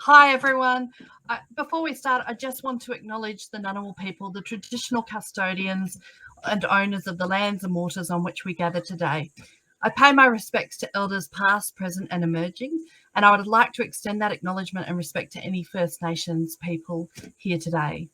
Hi, everyone. Before we start, I just want to acknowledge the Ngunnawal people, the traditional custodians and owners of the lands and waters on which we gather today. I pay my respects to elders past, present and emerging, and I would like to extend that acknowledgement and respect to any First Nations people here today.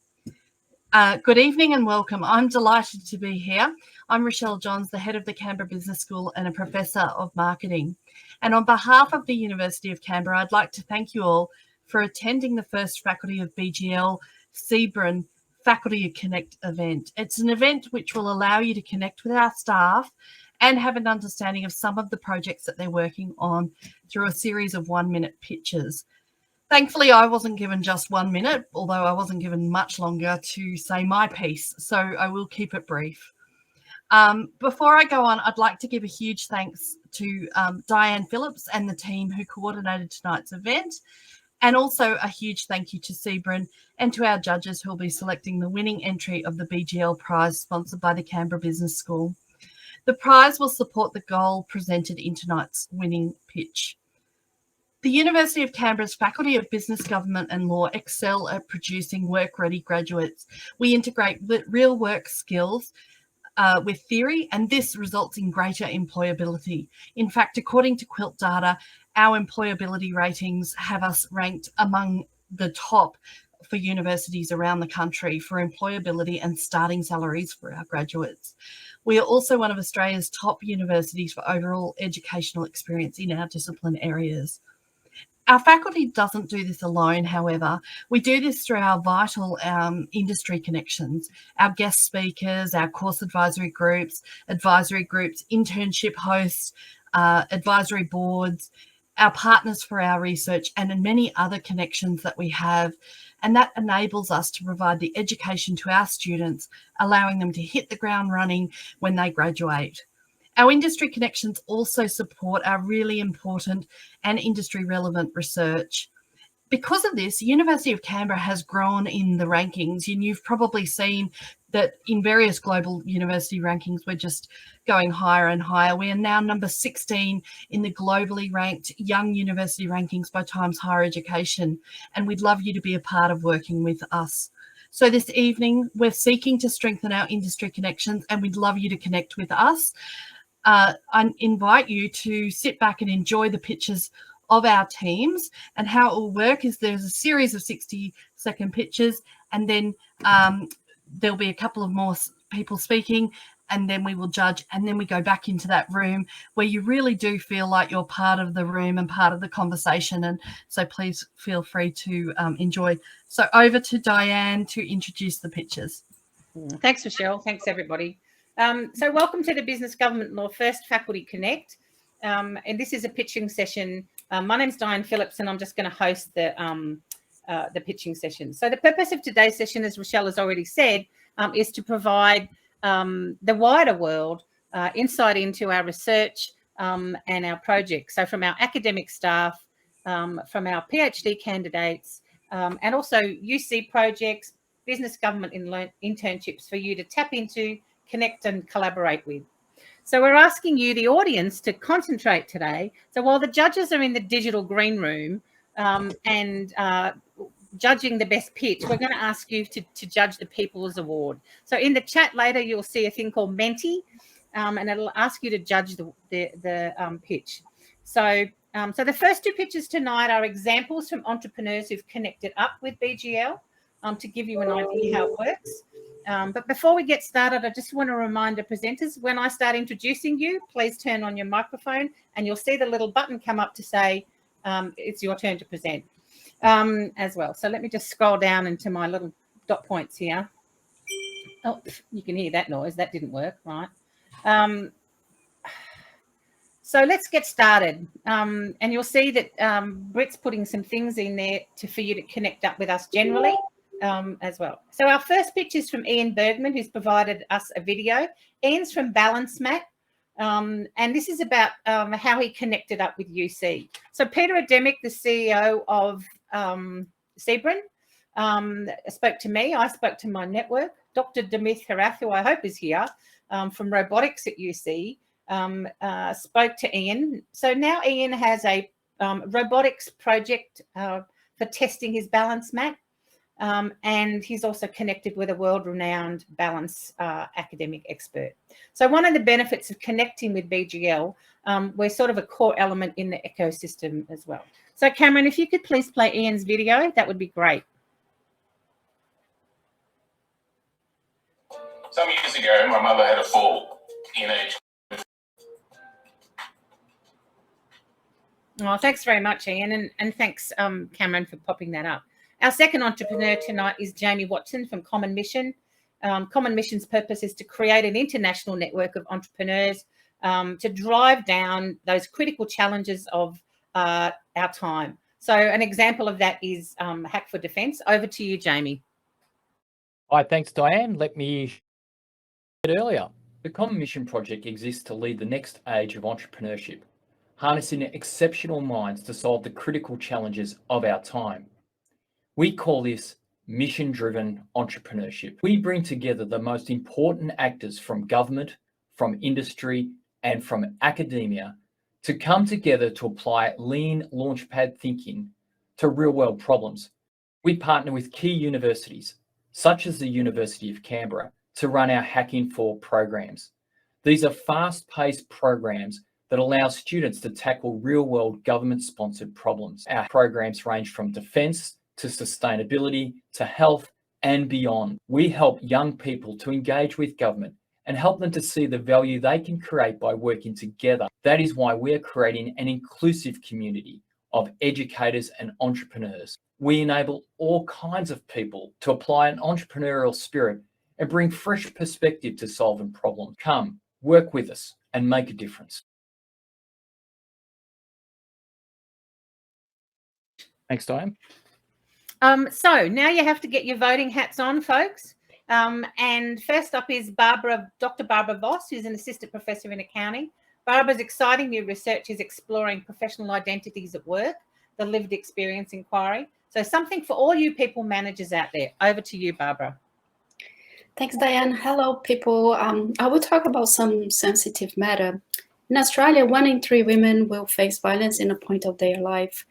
Good evening and welcome. I'm delighted to be here. I'm Rochelle Johns, the head of the Canberra Business School and a professor of marketing. And on behalf of the University of Canberra, I'd like to thank you all for attending the first Faculty of BGL CBRN Faculty Connect event. It's an event which will allow you to connect with our staff and have an understanding of some of the projects that they're working on through a series of 1-minute pitches. Thankfully, I wasn't given just 1 minute, although I wasn't given much longer to say my piece, so I will keep it brief. Before I go on, I'd like to give a huge thanks to Diane Phillips and the team who coordinated tonight's event, and also a huge thank you to CBRN and to our judges who will be selecting the winning entry of the BGL prize sponsored by the Canberra Business School. The prize will support the goal presented in tonight's winning pitch. The University of Canberra's Faculty of Business, Government and Law excel at producing work-ready graduates. We integrate real work skills with theory, and this results in greater employability. In fact, according to Quilt data, our employability ratings have us ranked among the top for universities around the country for employability and starting salaries for our graduates. We are also one of Australia's top universities for overall educational experience in our discipline areas. Our faculty doesn't do this alone, however. We do this through our vital industry connections, our guest speakers, our course advisory groups, internship hosts, advisory boards, our partners for our research, and many other connections that we have. And that enables us to provide the education to our students, allowing them to hit the ground running when they graduate. Our industry connections also support our really important and industry relevant research. Because of this, the University of Canberra has grown in the rankings, and you've probably seen that in various global university rankings, we're just going higher and higher. We are now number 16 in the globally ranked young university rankings by Times Higher Education, and we'd love you to be a part of working with us. So this evening, we're seeking to strengthen our industry connections, and we'd love you to connect with us. I invite you to sit back and enjoy the pitches of our teams, and how it will work is there's a series of 60-second pitches, and then there'll be a couple of more people speaking, and then we will judge, and then we go back into that room where you really do feel like you're part of the room and part of the conversation. And so please feel free to enjoy. So over to Diane to introduce the pitches. Thanks, Michelle. Thanks, everybody. So welcome to the Business Government Law First Faculty Connect. And this is a pitching session. My name's Diane Phillips, and I'm just going to host the pitching session. So the purpose of today's session, as Rochelle has already said, is to provide the wider world insight into our research and our projects. So from our academic staff, from our PhD candidates, and also UC projects, business government internships for you to tap into, connect and collaborate with. So we're asking you, the audience, to concentrate today. So while the judges are in the digital green room and judging the best pitch, we're going to ask you to judge the People's Award. So in the chat later, you'll see a thing called Menti, and it'll ask you to judge the pitch. So the first two pitches tonight are examples from entrepreneurs who've connected up with BGL to give you an idea how it works. But before we get started, I just want to remind the presenters, when I start introducing you, please turn on your microphone and you'll see the little button come up to say it's your turn to present as well. So let me just scroll down into my little dot points here. Oh, you can hear that noise. That didn't work, right? So let's get started. And you'll see that Britt's putting some things in there for you to connect up with us generally. As well. So our first pitch is from Ian Bergman, who's provided us a video. Ian's from Balance Mat, and this is about how he connected up with UC. So Peter Ademic, the CEO of CBRN, spoke to me. I spoke to my network. Dr. Dimith Herath, who I hope is here, from robotics at UC, spoke to Ian. So now Ian has a robotics project for testing his balance mat. And he's also connected with a world-renowned balance academic expert. So one of the benefits of connecting with BGL, we're sort of a core element in the ecosystem as well. So Cameron, if you could please play Ian's video, that would be great. Some years ago, my mother had a fall in age. Oh, thanks very much, Ian, and thanks, Cameron, for popping that up. Our second entrepreneur tonight is Jamie Watson from Common Mission. Common Mission's purpose is to create an international network of entrepreneurs to drive down those critical challenges of our time. So an example of that is Hack for Defence. Over to you, Jamie. Hi, thanks, Diane. Let me earlier. The Common Mission project exists to lead the next age of entrepreneurship, harnessing exceptional minds to solve the critical challenges of our time. We call this mission-driven entrepreneurship. We bring together the most important actors from government, from industry, and from academia to come together to apply lean launchpad thinking to real-world problems. We partner with key universities, such as the University of Canberra, to run our Hacking For programs. These are fast-paced programs that allow students to tackle real-world government-sponsored problems. Our programs range from defence to sustainability to health and beyond. We help young people to engage with government and help them to see the value they can create by working together. That is why we're creating an inclusive community of educators and entrepreneurs. We enable all kinds of people to apply an entrepreneurial spirit and bring fresh perspective to solving problems. Come, work with us and make a difference. Thanks, Diane. So now you have to get your voting hats on, folks. And first up is Dr. Barbara Voss, who's an assistant professor in accounting. Barbara's exciting new research is exploring professional identities at work, the lived experience inquiry. So something for all you people managers out there. Over to you, Barbara. Thanks, Diane. Hello, people. I will talk about some sensitive matter. In Australia, 1 in 3 women will face violence in a point of their life.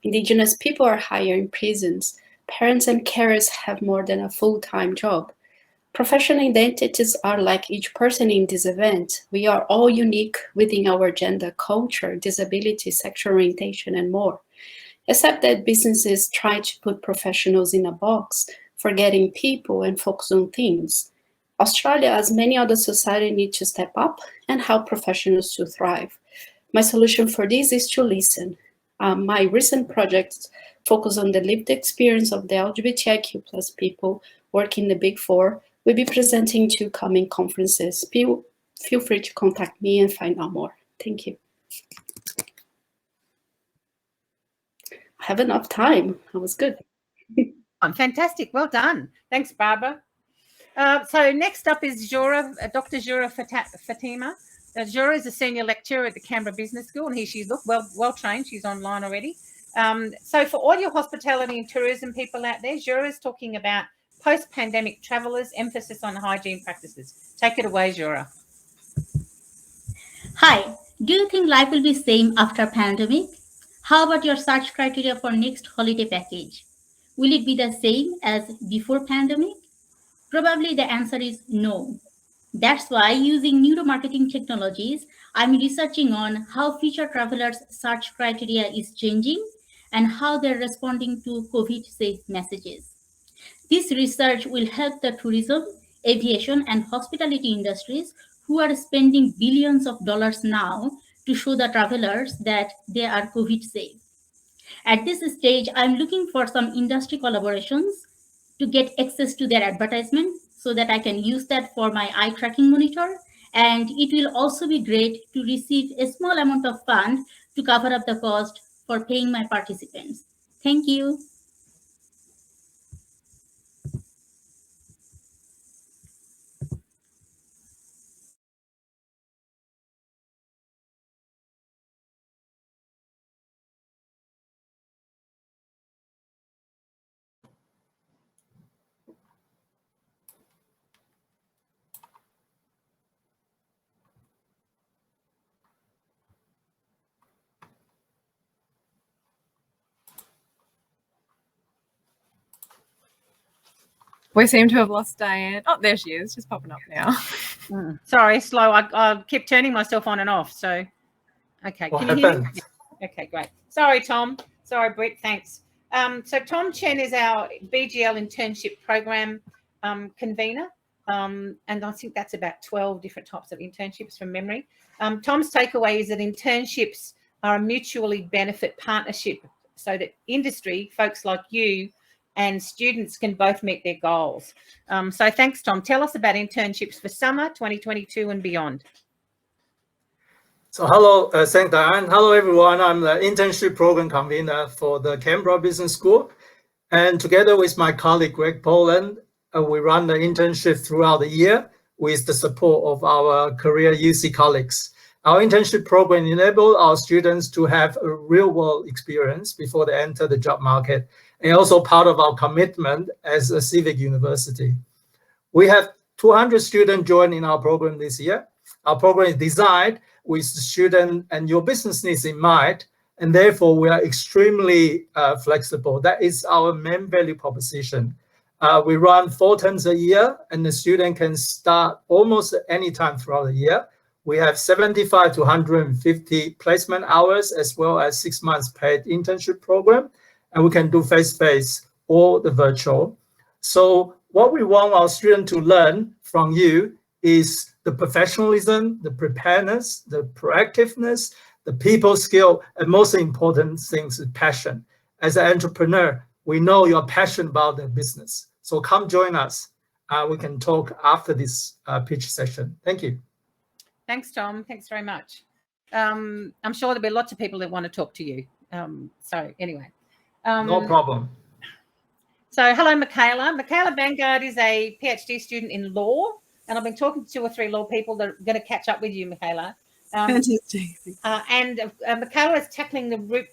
Indigenous people are higher in prisons. Parents and carers have more than a full-time job. Professional identities are like each person in this event. We are all unique within our gender, culture, disability, sexual orientation, and more. Except that businesses try to put professionals in a box, forgetting people and focus on themes. Australia, as many other societies, need to step up and help professionals to thrive. My solution for this is to listen. My recent projects focus on the lived experience of the LGBTIQ plus people working in the Big Four. We'll be presenting to coming conferences. Feel free to contact me and find out more. Thank you. I have enough time. That was good. Fantastic. Well done. Thanks, Barbara. So next up is Dr. Jura Fatima. Jura is a senior lecturer at the Canberra Business School, and she's well trained. She's online already. So for all your hospitality and tourism people out there, Jura is talking about post-pandemic travellers, emphasis on hygiene practices. Take it away, Jura. Hi. Do you think life will be same after pandemic? How about your search criteria for next holiday package? Will it be the same as before pandemic? Probably the answer is no. That's why using neuromarketing technologies, I'm researching on how future travelers' search criteria is changing and how they're responding to COVID-safe messages. This research will help the tourism, aviation, and hospitality industries who are spending billions of dollars now to show the travelers that they are COVID-safe. At this stage, I'm looking for some industry collaborations to get access to their advertisement so that I can use that for my eye tracking monitor. And it will also be great to receive a small amount of fund to cover up the cost for paying my participants. Thank you. We seem to have lost Diane. Oh, there she is, just popping up now. Sorry, slow. I kept turning myself on and off. So, okay. What Can you hear me? happened? Okay, great. Sorry, Tom. Sorry, Britt. Thanks. So Tom Chen is our BGL internship program convener. And I think that's about 12 different types of internships from memory. Tom's takeaway is that internships are a mutually benefit partnership so that industry, folks like you, and students can both meet their goals. So thanks, Tom. Tell us about internships for summer 2022 and beyond. So hello, thank Diane. Hello, everyone. I'm the internship program convener for the Canberra Business School. And together with my colleague, Greg Poland, we run the internship throughout the year with the support of our career UC colleagues. Our internship program enables our students to have a real-world experience before they enter the job market, and also part of our commitment as a civic university. We have 200 students joining our program this year. Our program is designed with the student and your business needs in mind, and therefore we are extremely flexible. That is our main value proposition. We run 4 terms a year, and the student can start almost any time throughout the year. We have 75 to 150 placement hours, as well as 6 months paid internship program, and we can do face-to-face or the virtual. So what we want our students to learn from you is the professionalism, the preparedness, the proactiveness, the people skill, and most important things is passion. As an entrepreneur, we know you're passionate about the business. So come join us. We can talk after this pitch session. Thank you. Thanks, Tom. Thanks very much. I'm sure there'll be lots of people that want to talk to you. So anyway. No problem. So hello, Michaela. Michaela Vanguard is a PhD student in law, and I've been talking to 2 or 3 law people that are going to catch up with you, Michaela. Fantastic. Michaela is tackling the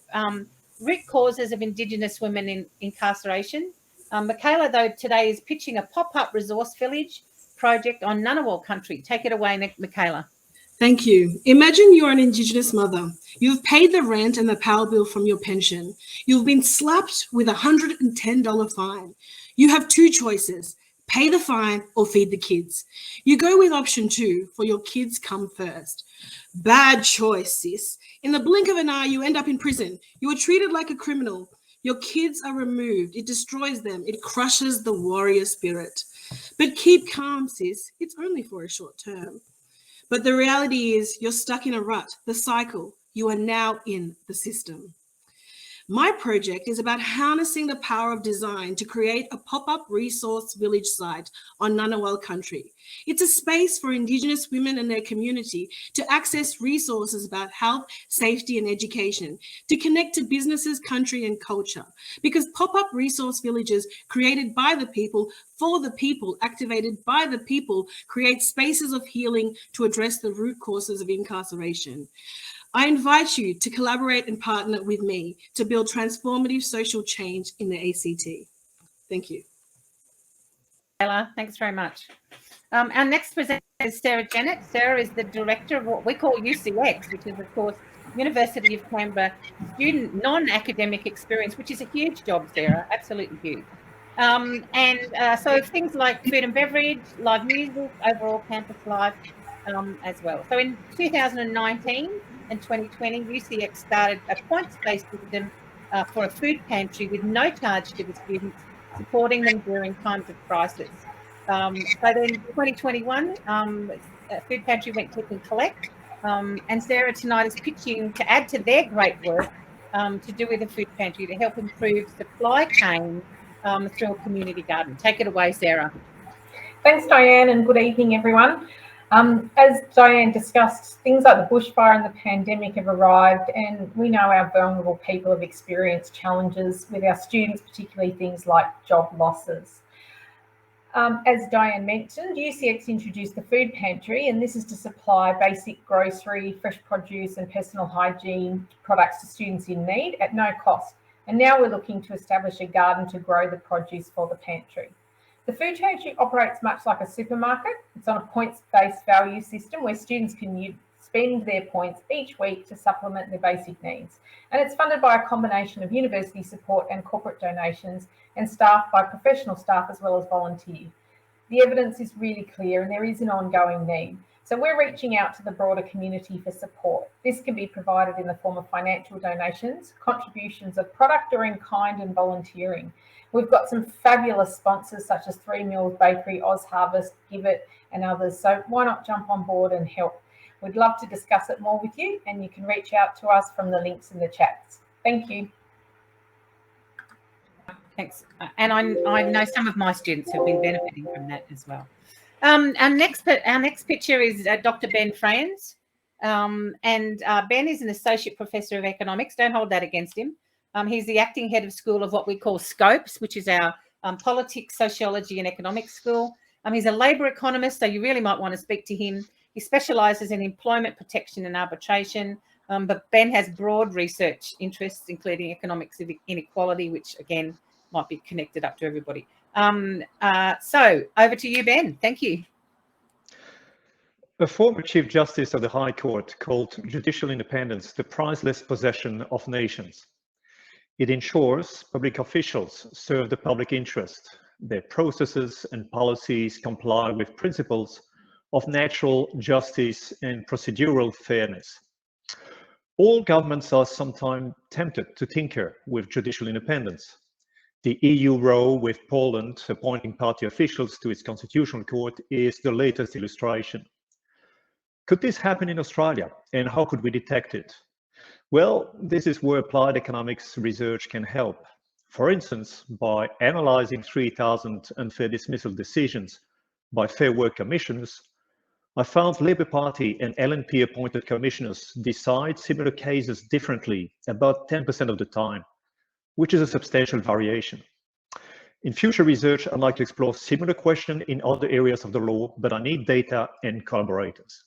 root causes of Indigenous women in incarceration. Michaela, though, today is pitching a pop-up resource village project on Ngunnawal country. Take it away, Michaela. Thank you. Imagine you're an Indigenous mother. You've paid the rent and the power bill from your pension. You've been slapped with a $110 fine. You have 2 choices, pay the fine or feed the kids. You go with option 2, for your kids come first. Bad choice, sis. In the blink of an eye, you end up in prison. You are treated like a criminal. Your kids are removed. It destroys them. It crushes the warrior spirit. But keep calm, sis. It's only for a short term. But the reality is you're stuck in a rut, the cycle. You are now in the system. My project is about harnessing the power of design to create a pop-up resource village site on Ngunnawal country. It's a space for Indigenous women and their community to access resources about health, safety, and education, to connect to businesses, country, and culture. Because pop-up resource villages created by the people, for the people, activated by the people, create spaces of healing to address the root causes of incarceration. I invite you to collaborate and partner with me to build transformative social change in the ACT. Thank you. Michaela, thanks very much. Our next presenter is Sarah Jennett. Sarah is the director of what we call UCX, which is, of course, University of Canberra Student Non-Academic Experience, which is a huge job, Sarah, absolutely huge. So things like food and beverage, live music, overall campus life as well. So in 2019 and 2020, UCX started a points-based system for a food pantry with no charge to the students, supporting them during times of crisis. So then 2021, Food Pantry went click and collect, and Sarah tonight is pitching to add to their great work to do with the Food Pantry to help improve supply chain through a community garden. Take it away, Sarah. Thanks, Diane, and good evening, everyone. As Diane discussed, things like the bushfire and the pandemic have arrived, and we know our vulnerable people have experienced challenges with our students, particularly things like job losses. As Diane mentioned, UCX introduced the Food Pantry, and this is to supply basic grocery, fresh produce and personal hygiene products to students in need at no cost. And now we're looking to establish a garden to grow the produce for the pantry. The Food Pantry operates much like a supermarket. It's on a points-based value system where students can spend their points each week to supplement their basic needs. And it's funded by a combination of university support and corporate donations, and staffed by professional staff as well as volunteer. The evidence is really clear and there is an ongoing need. So we're reaching out to the broader community for support. This can be provided in the form of financial donations, contributions of product or in kind, and volunteering. We've got some fabulous sponsors such as 3 Mills Bakery, Oz Harvest, Give It and others. So why not jump on board and help? We'd love to discuss it more with you, and you can reach out to us from the links in the chats. Thank you. Thanks. And I know some of my students have been benefiting from that as well. Our next picture is Dr. Ben Frayens. Ben is an associate professor of economics. Don't hold that against him. He's the acting head of school of what we call SCOPES, which is our politics, sociology and economics school. He's a labour economist, so you really might want to speak to him. He specialises in employment protection and arbitration, but Ben has broad research interests, including economics of inequality, which again might be connected up to everybody. So over to you, Ben. Thank you. A former Chief Justice of the High Court called judicial independence the priceless possession of nations. It ensures public officials serve the public interest. Their processes and policies comply with principles of natural justice and procedural fairness. All governments are sometimes tempted to tinker with judicial independence. The EU row with Poland appointing party officials to its constitutional court is the latest illustration. Could this happen in Australia, and how could we detect it? Well, this is where applied economics research can help. For instance, by analysing 3,000 unfair dismissal decisions by Fair Work commissions, I found Labour Party and LNP appointed commissioners decide similar cases differently about 10% of the time, which is a substantial variation. In future research, I'd like to explore similar questions in other areas of the law, but I need data and collaborators.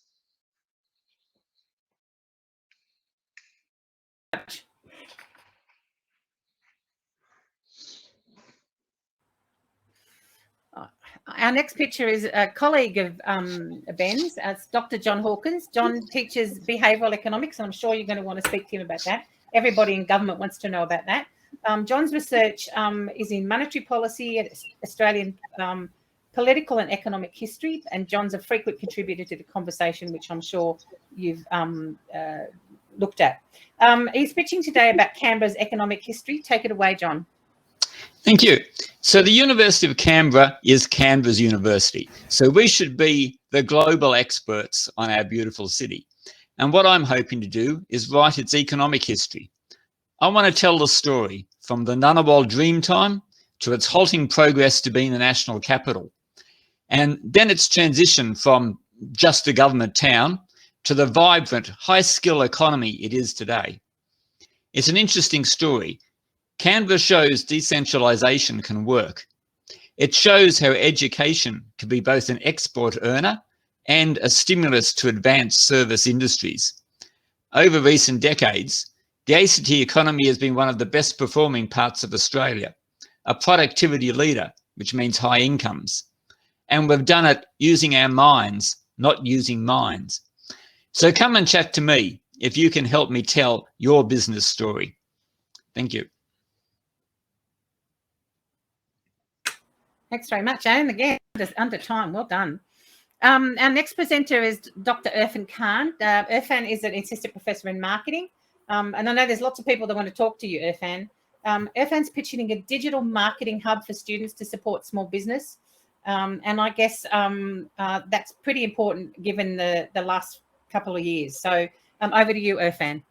Our next picture is a colleague of Ben's, it's Dr. John Hawkins. John teaches behavioural economics, and I'm sure you're going to want to speak to him about that. Everybody in government wants to know about that. John's research is in monetary policy, Australian political and economic history, and John's a frequent contributor to the conversation, which I'm sure you've looked at. He's pitching today about Canberra's economic history. Take it away, John. Thank you. So the University of Canberra is Canberra's university. So we should be the global experts on our beautiful city. And what I'm hoping to do is write its economic history. I want to tell the story from the Ngunnawal Dreamtime to its halting progress to being the national capital. And then its transition from just a government town to the vibrant, high-skill economy it is today. It's an interesting story. Canberra shows decentralisation can work. It shows how education can be both an export earner and a stimulus to advanced service industries. Over recent decades, the ACT economy has been one of the best performing parts of Australia, a productivity leader, which means high incomes. And we've done it using our minds, not using minds. So come and chat to me if you can help me tell your business story. Thank you. Thanks very much, and again, just under time. Well done. Our next presenter is Dr. Irfan Khan. Irfan is an assistant professor in marketing, and I know there's lots of people that want to talk to you, Irfan. Irfan's pitching a digital marketing hub for students to support small business, and I guess that's pretty important given the last couple of years. So over to you, Irfan.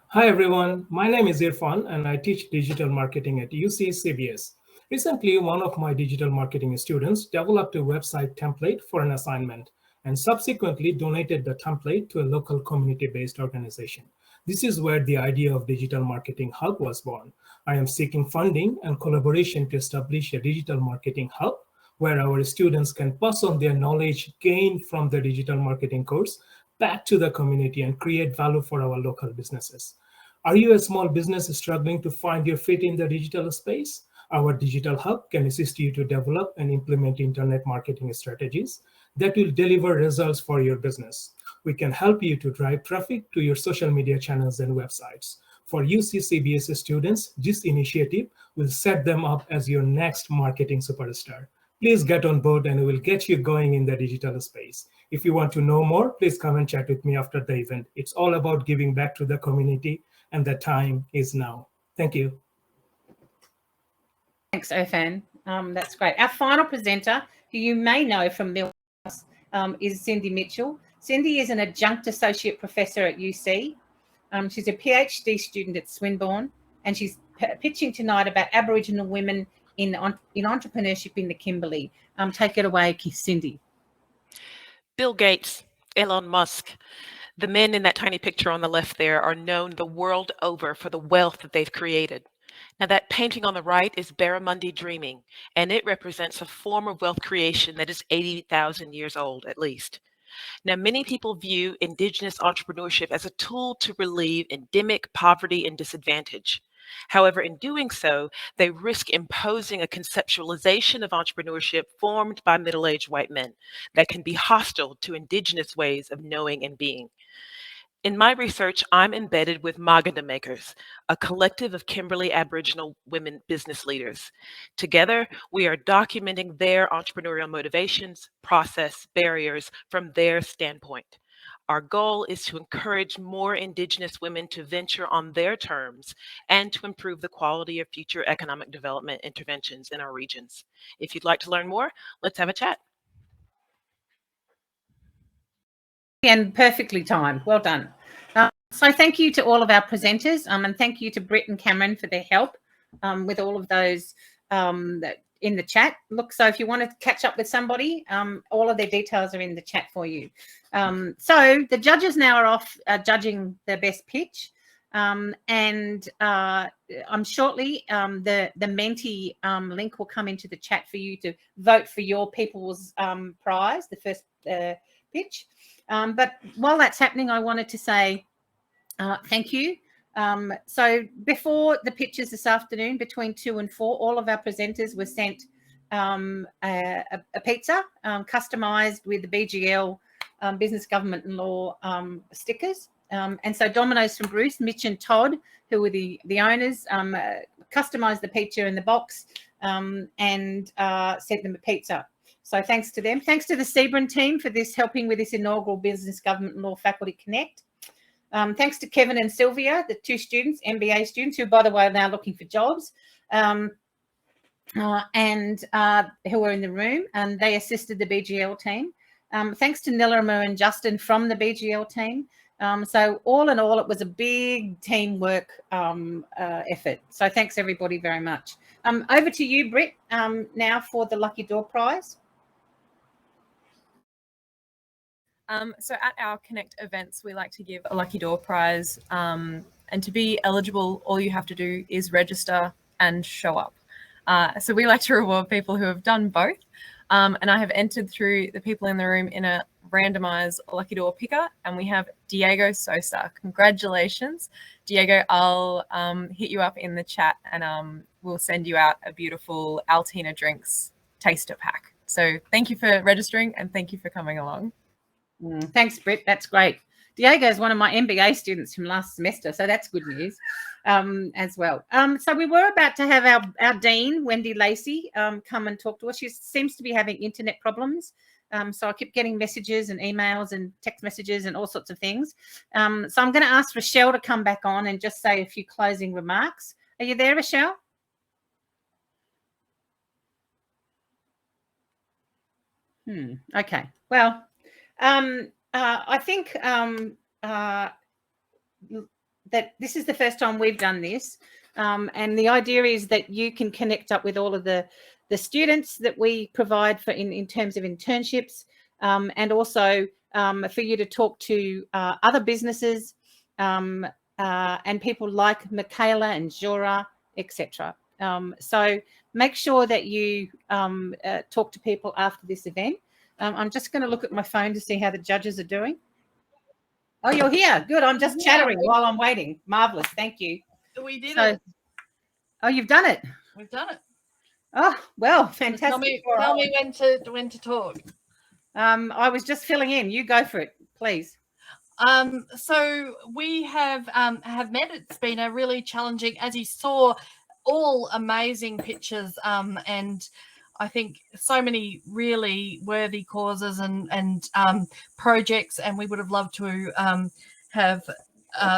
Hi, everyone. My name is Irfan, and I teach digital marketing at UC CBS. Recently, one of my digital marketing students developed a website template for an assignment and subsequently donated the template to a local community-based organization. This is where the idea of digital marketing hub was born. I am seeking funding and collaboration to establish a digital marketing hub where our students can pass on their knowledge gained from the digital marketing course back to the community and create value for our local businesses. Are you a small business struggling to find your fit in the digital space? Our digital hub can assist you to develop and implement internet marketing strategies that will deliver results for your business. We can help you to drive traffic to your social media channels and websites. For UC-CBS students, this initiative will set them up as your next marketing superstar. Please get on board and we will get you going in the digital space. If you want to know more, please come and chat with me after the event. It's all about giving back to the community, and the time is now. Thank you. Thanks, Irfan. That's great. Our final presenter, who you may know from Millhouse, is Cindy Mitchell. Cindy is an adjunct associate professor at UC. She's a PhD student at Swinburne, and she's pitching tonight about Aboriginal women in entrepreneurship in the Kimberley. Take it away, Cindy. Bill Gates, Elon Musk, the men in that tiny picture on the left there are known the world over for the wealth that they've created. Now that painting on the right is Barramundi Dreaming, and it represents a form of wealth creation that is 80,000 years old at least. Now, many people view Indigenous entrepreneurship as a tool to relieve endemic poverty and disadvantage. However, in doing so, they risk imposing a conceptualization of entrepreneurship formed by middle-aged white men that can be hostile to Indigenous ways of knowing and being. In my research, I'm embedded with Maganda Makers, a collective of Kimberley Aboriginal women business leaders. Together, we are documenting their entrepreneurial motivations, process, barriers from their standpoint. Our goal is to encourage more Indigenous women to venture on their terms and to improve the quality of future economic development interventions in our regions. If you'd like to learn more, let's have a chat. And perfectly timed. Well done. So thank you to all of our presenters, and thank you to Britt and Cameron for their help with all of those in the chat. Look, so if you want to catch up with somebody, all of their details are in the chat for you. So the judges now are off judging the best pitch, and I'm shortly the Menti link will come into the chat for you to vote for your people's prize, the first pitch. But while that's happening, I wanted to say thank you. So before the pitches this afternoon, between 2 and 4, all of our presenters were sent a pizza customized with the BGL Business, Government and Law stickers. And so Domino's from Bruce, Mitch and Todd, who were the owners, customized the pizza in the box and sent them a pizza. So thanks to them. Thanks to the Sebron team for this, helping with this inaugural Business, Government and Law Faculty Connect. Thanks to Kevin and Sylvia, the 2 students, MBA students, who, by the way, are now looking for jobs, and who are in the room, and they assisted the BGL team. Thanks to Nilima and Justin from the BGL team. So all in all, it was a big teamwork effort. So thanks, everybody, very much. Over to you, Britt, now for the Lucky Door Prize. So at our Connect events, we like to give a Lucky Door prize. And to be eligible, all you have to do is register and show up. So we like to reward people who have done both. And I have entered through the people in the room in a randomized Lucky Door picker, and we have Diego Sosa. Congratulations, Diego. I'll hit you up in the chat, and we'll send you out a beautiful Altina Drinks taster pack. So thank you for registering, and thank you for coming along. Thanks, Britt. That's great. Diego is one of my MBA students from last semester, so that's good news as well. So we were about to have our Dean, Wendy Lacey, come and talk to us. She seems to be having internet problems. So I keep getting messages and emails and text messages and all sorts of things. So I'm going to ask Rochelle to come back on and just say a few closing remarks. Are you there, Rochelle? Okay. Well, I think that this is the first time we've done this. And the idea is that you can connect up with all of the students that we provide for in terms of internships, and also for you to talk to other businesses and people like Michaela and Jura, etc. So make sure that you talk to people after this event. I'm just going to look at my phone to see how the judges are doing. Oh, you're here. Good. I'm just chattering while I'm waiting. Marvelous. Thank you. We did it. Oh, you've done it. We've done it. Oh, well, fantastic. Tell me when to talk. I was just filling in. You go for it, please. So we have met. It's been a really challenging, as you saw, all amazing pictures, and I think so many really worthy causes and projects, and we would have loved to have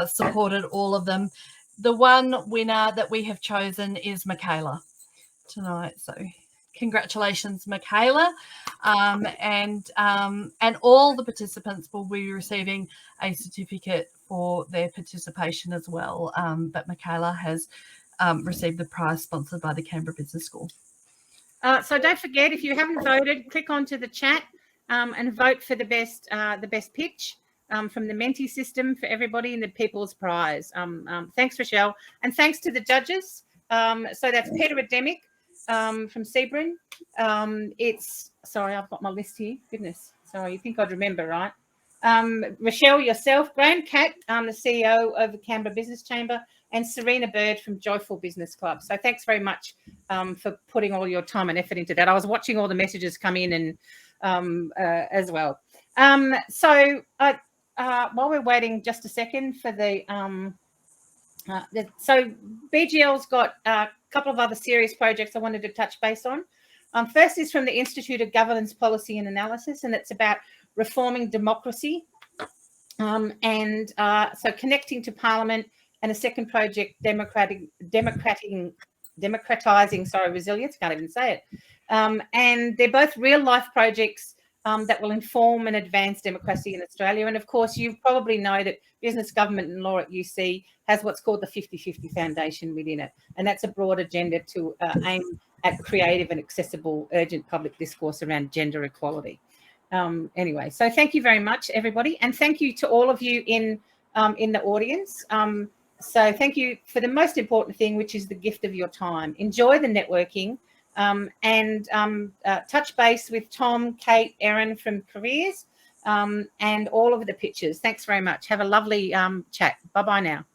supported all of them. The one winner that we have chosen is Michaela tonight. So congratulations, Michaela. And all the participants will be receiving a certificate for their participation as well. But Michaela has received the prize sponsored by the Canberra Business School. So don't forget, if you haven't voted, click onto the chat and vote for the best pitch from the Menti system for everybody in the People's Prize. Thanks, Rochelle. And thanks to the judges. So that's Peter Ademic from Sebring. Sorry, I've got my list here. Goodness. Sorry, you think I'd remember, right? Rochelle, yourself, Graham Catt, the CEO of the Canberra Business Chamber, and Serena Bird from Joyful Business Club. So thanks very much for putting all your time and effort into that. I was watching all the messages come in and as well. So while we're waiting just a second for so BGL's got a couple of other serious projects I wanted to touch base on. First is from the Institute of Governance Policy and Analysis, and it's about reforming democracy. So connecting to Parliament, and a second project, democratizing resilience, can't even say it. And they're both real life projects that will inform and advance democracy in Australia. And of course, you probably know that Business, Government and Law at UC has what's called the 50-50 Foundation within it. And that's a broad agenda to aim at creative and accessible urgent public discourse around gender equality. Anyway, so thank you very much, everybody. And thank you to all of you in the audience. So thank you for the most important thing, which is the gift of your time. Enjoy the networking and touch base with Tom, Kate, Erin from Careers and all of the pictures. Thanks very much. Have a lovely chat. Bye-bye now.